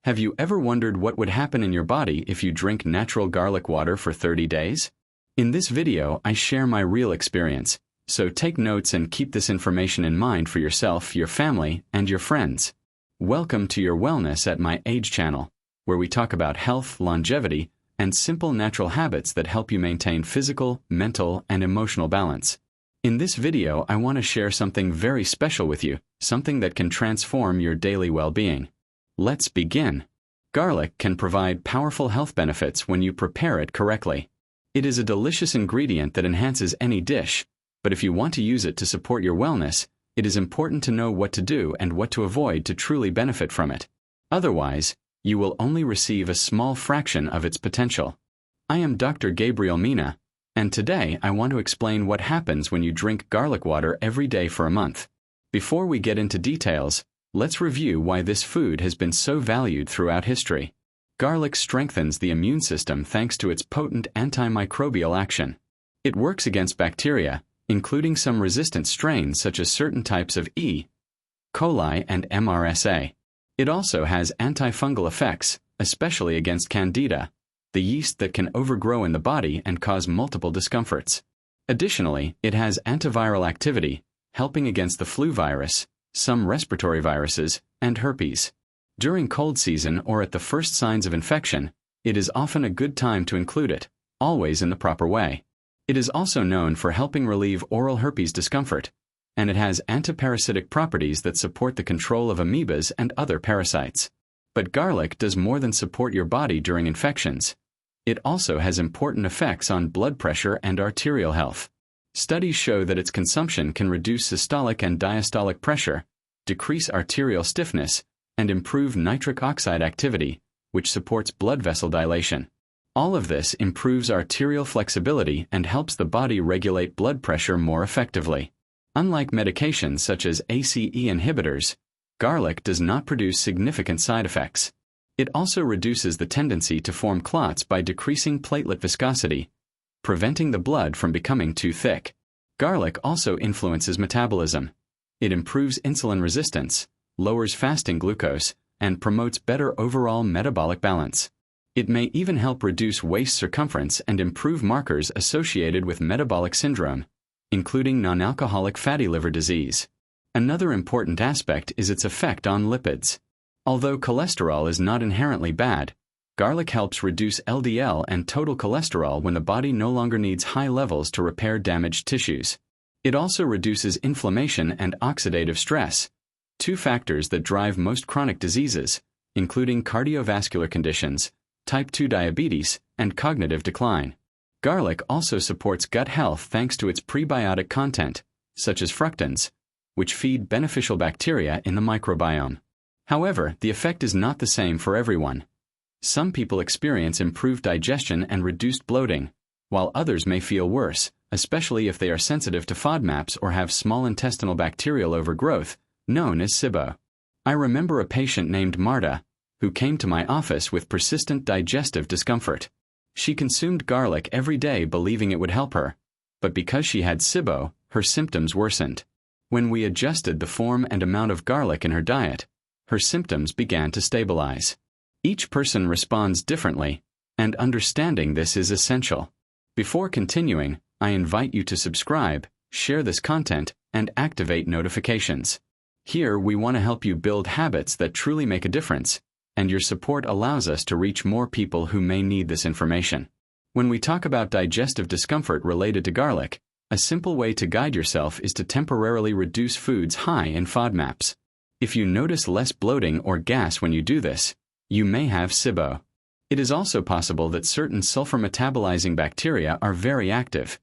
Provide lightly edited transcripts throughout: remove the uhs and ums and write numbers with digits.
Have you ever wondered what would happen in your body if you drink natural garlic water for 30 days? In this video, I share my real experience, so take notes and keep this information in mind for yourself, your family, and your friends. Welcome to your Wellness at My Age channel, where we talk about health, longevity, and simple natural habits that help you maintain physical, mental, and emotional balance. In this video, I want to share something very special with you, something that can transform your daily well-being. Let's begin. Garlic can provide powerful health benefits when you prepare it correctly. It is a delicious ingredient that enhances any dish, but if you want to use it to support your wellness, it is important to know what to do and what to avoid to truly benefit from it. Otherwise, you will only receive a small fraction of its potential. I am Dr. Gabriel Mina, and today I want to explain what happens when you drink garlic water every day for a month. Before we get into details, let's review why this food has been so valued throughout history. Garlic strengthens the immune system thanks to its potent antimicrobial action. It works against bacteria, including some resistant strains such as certain types of E. coli and MRSA. It also has antifungal effects, especially against Candida, the yeast that can overgrow in the body and cause multiple discomforts. Additionally, it has antiviral activity, helping against the flu virus, some respiratory viruses, and herpes. During cold season or at the first signs of infection, it is often a good time to include it, always in the proper way. It is also known for helping relieve oral herpes discomfort, and it has antiparasitic properties that support the control of amoebas and other parasites. But garlic does more than support your body during infections. It also has important effects on blood pressure and arterial health. Studies show that its consumption can reduce systolic and diastolic pressure, decrease arterial stiffness, and improve nitric oxide activity, which supports blood vessel dilation. All of this improves arterial flexibility and helps the body regulate blood pressure more effectively. Unlike medications such as ACE inhibitors, garlic does not produce significant side effects. It also reduces the tendency to form clots by decreasing platelet viscosity, preventing the blood from becoming too thick. Garlic also influences metabolism. It improves insulin resistance, lowers fasting glucose, and promotes better overall metabolic balance. It may even help reduce waist circumference and improve markers associated with metabolic syndrome, including non-alcoholic fatty liver disease. Another important aspect is its effect on lipids. Although cholesterol is not inherently bad, garlic helps reduce LDL and total cholesterol when the body no longer needs high levels to repair damaged tissues. It also reduces inflammation and oxidative stress, two factors that drive most chronic diseases, including cardiovascular conditions, type 2 diabetes, and cognitive decline. Garlic also supports gut health thanks to its prebiotic content, such as fructans, which feed beneficial bacteria in the microbiome. However, the effect is not the same for everyone. Some people experience improved digestion and reduced bloating, while others may feel worse, especially if they are sensitive to FODMAPs or have small intestinal bacterial overgrowth, known as SIBO. I remember a patient named Marta, who came to my office with persistent digestive discomfort. She consumed garlic every day believing it would help her, but because she had SIBO, her symptoms worsened. When we adjusted the form and amount of garlic in her diet, her symptoms began to stabilize. Each person responds differently, and understanding this is essential. Before continuing, I invite you to subscribe, share this content, and activate notifications. Here we want to help you build habits that truly make a difference, and your support allows us to reach more people who may need this information. When we talk about digestive discomfort related to garlic, a simple way to guide yourself is to temporarily reduce foods high in FODMAPs. If you notice less bloating or gas when you do this, you may have SIBO. It is also possible that certain sulfur-metabolizing bacteria are very active.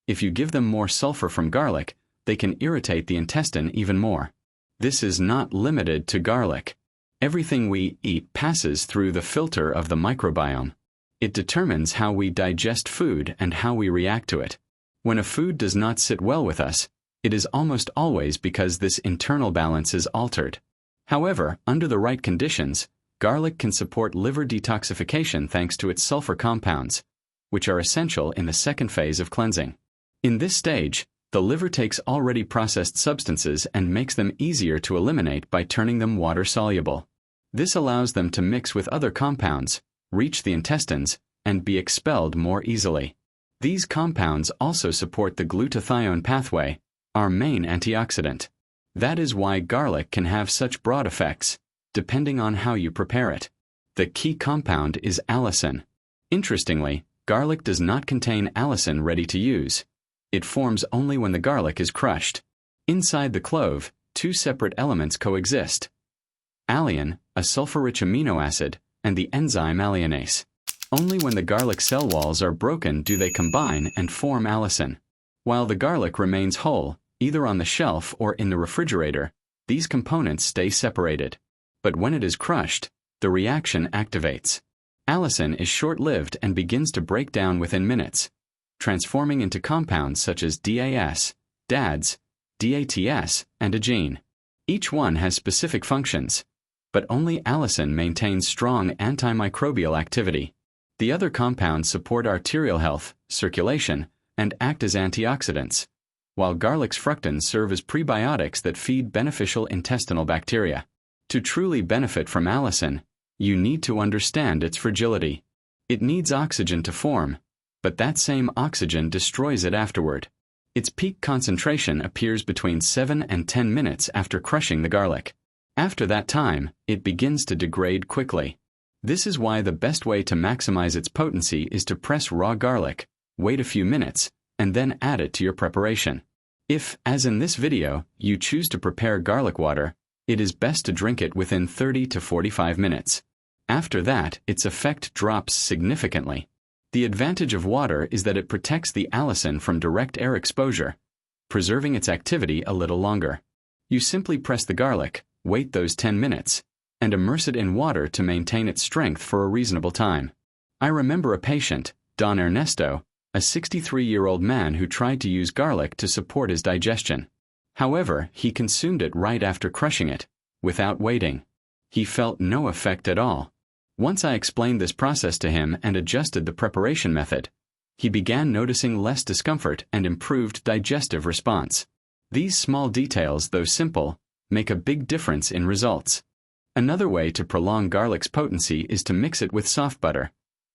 If you give them more sulfur from garlic, they can irritate the intestine even more. This is not limited to garlic. Everything we eat passes through the filter of the microbiome. It determines how we digest food and how we react to it. When a food does not sit well with us, it is almost always because this internal balance is altered. However, under the right conditions, garlic can support liver detoxification thanks to its sulfur compounds, which are essential in the second phase of cleansing. In this stage, the liver takes already processed substances and makes them easier to eliminate by turning them water-soluble. This allows them to mix with other compounds, reach the intestines, and be expelled more easily. These compounds also support the glutathione pathway, our main antioxidant. That is why garlic can have such broad effects, depending on how you prepare it. The key compound is allicin. Interestingly, garlic does not contain allicin ready to use. It forms only when the garlic is crushed. Inside the clove, two separate elements coexist: alliin, a sulfur-rich amino acid, and the enzyme alliinase. Only when the garlic cell walls are broken do they combine and form allicin. While the garlic remains whole, either on the shelf or in the refrigerator, these components stay separated. But when it is crushed, the reaction activates. Allicin is short-lived and begins to break down within minutes, transforming into compounds such as DAS, DADS, DATS, and a gene. Each one has specific functions, but only allicin maintains strong antimicrobial activity. The other compounds support arterial health, circulation, and act as antioxidants, while garlic's fructans serve as prebiotics that feed beneficial intestinal bacteria. To truly benefit from allicin, you need to understand its fragility. It needs oxygen to form, but that same oxygen destroys it afterward. Its peak concentration appears between 7 and 10 minutes after crushing the garlic. After that time, it begins to degrade quickly. This is why the best way to maximize its potency is to press raw garlic, wait a few minutes, and then add it to your preparation. If, as in this video, you choose to prepare garlic water, it is best to drink it within 30 to 45 minutes. After that, its effect drops significantly. The advantage of water is that it protects the allicin from direct air exposure, preserving its activity a little longer. You simply press the garlic, wait those 10 minutes, and immerse it in water to maintain its strength for a reasonable time. I remember a patient, Don Ernesto, a 63-year-old man who tried to use garlic to support his digestion. However, he consumed it right after crushing it, without waiting. He felt no effect at all. Once I explained this process to him and adjusted the preparation method, he began noticing less discomfort and improved digestive response. These small details, though simple, make a big difference in results. Another way to prolong garlic's potency is to mix it with soft butter,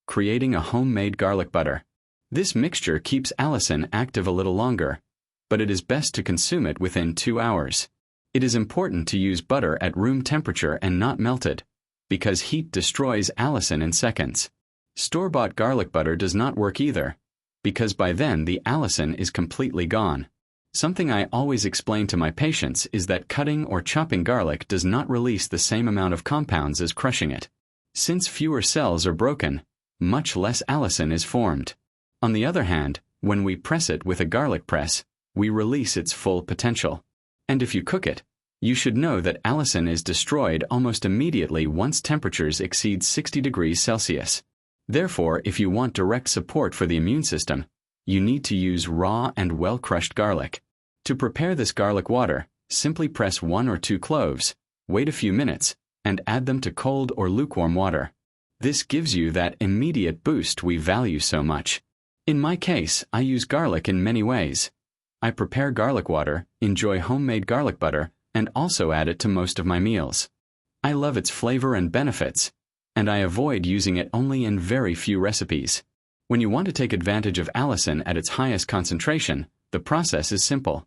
creating a homemade garlic butter. This mixture keeps allicin active a little longer, but it is best to consume it within 2 hours. It is important to use butter at room temperature and not melted, because heat destroys allicin in seconds. Store-bought garlic butter does not work either, because by then the allicin is completely gone. Something I always explain to my patients is that cutting or chopping garlic does not release the same amount of compounds as crushing it. Since fewer cells are broken, much less allicin is formed. On the other hand, when we press it with a garlic press, we release its full potential. And if you cook it, you should know that allicin is destroyed almost immediately once temperatures exceed 60 degrees Celsius. Therefore, if you want direct support for the immune system, you need to use raw and well-crushed garlic. To prepare this garlic water, simply press 1 or 2 cloves, wait a few minutes, and add them to cold or lukewarm water. This gives you that immediate boost we value so much. In my case, I use garlic in many ways. I prepare garlic water, enjoy homemade garlic butter, and also add it to most of my meals. I love its flavor and benefits, and I avoid using it only in very few recipes. When you want to take advantage of allicin at its highest concentration, the process is simple.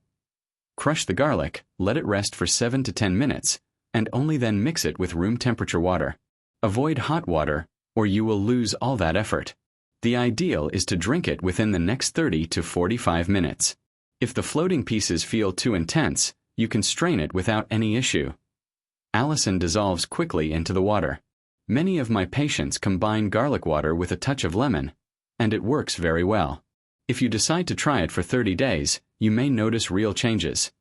Crush the garlic, let it rest for 7 to 10 minutes, and only then mix it with room temperature water. Avoid hot water, or you will lose all that effort. The ideal is to drink it within the next 30 to 45 minutes. If the floating pieces feel too intense, you can strain it without any issue. Allicin dissolves quickly into the water. Many of my patients combine garlic water with a touch of lemon, and it works very well. If you decide to try it for 30 days, you may notice real changes.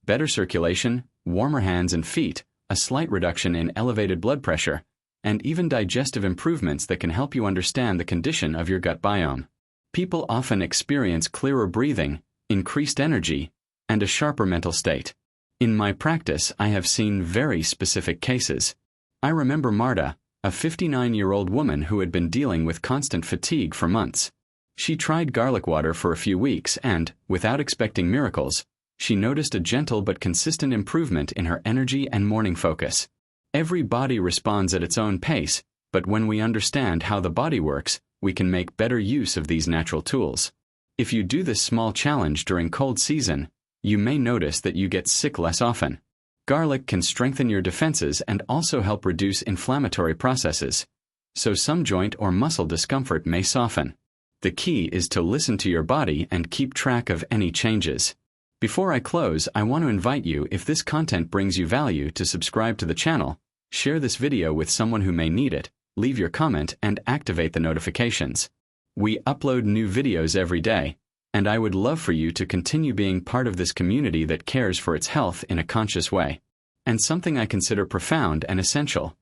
Better circulation, warmer hands and feet, a slight reduction in elevated blood pressure, and even digestive improvements that can help you understand the condition of your gut biome. People often experience clearer breathing, increased energy, and a sharper mental state. In my practice, I have seen very specific cases. I remember Marta, a 59-year-old woman who had been dealing with constant fatigue for months. She tried garlic water for a few weeks and, without expecting miracles, she noticed a gentle but consistent improvement in her energy and morning focus. Every body responds at its own pace, but when we understand how the body works, we can make better use of these natural tools. If you do this small challenge during cold season, you may notice that you get sick less often. Garlic can strengthen your defenses and also help reduce inflammatory processes, so some joint or muscle discomfort may soften. The key is to listen to your body and keep track of any changes. Before I close, I want to invite you, if this content brings you value, to subscribe to the channel, share this video with someone who may need it, leave your comment, and activate the notifications. We upload new videos every day, and I would love for you to continue being part of this community that cares for its health in a conscious way. And something I consider profound and essential.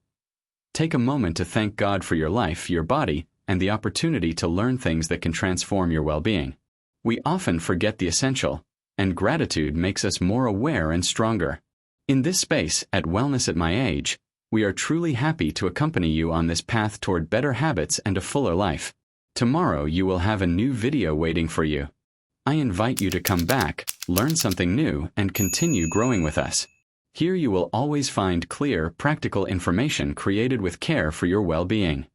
Take a moment to thank God for your life, your body, and the opportunity to learn things that can transform your well-being. We often forget the essential, and gratitude makes us more aware and stronger. In this space, at Wellness at My Age, we are truly happy to accompany you on this path toward better habits and a fuller life. Tomorrow you will have a new video waiting for you. I invite you to come back, learn something new, and continue growing with us. Here you will always find clear, practical information created with care for your well-being.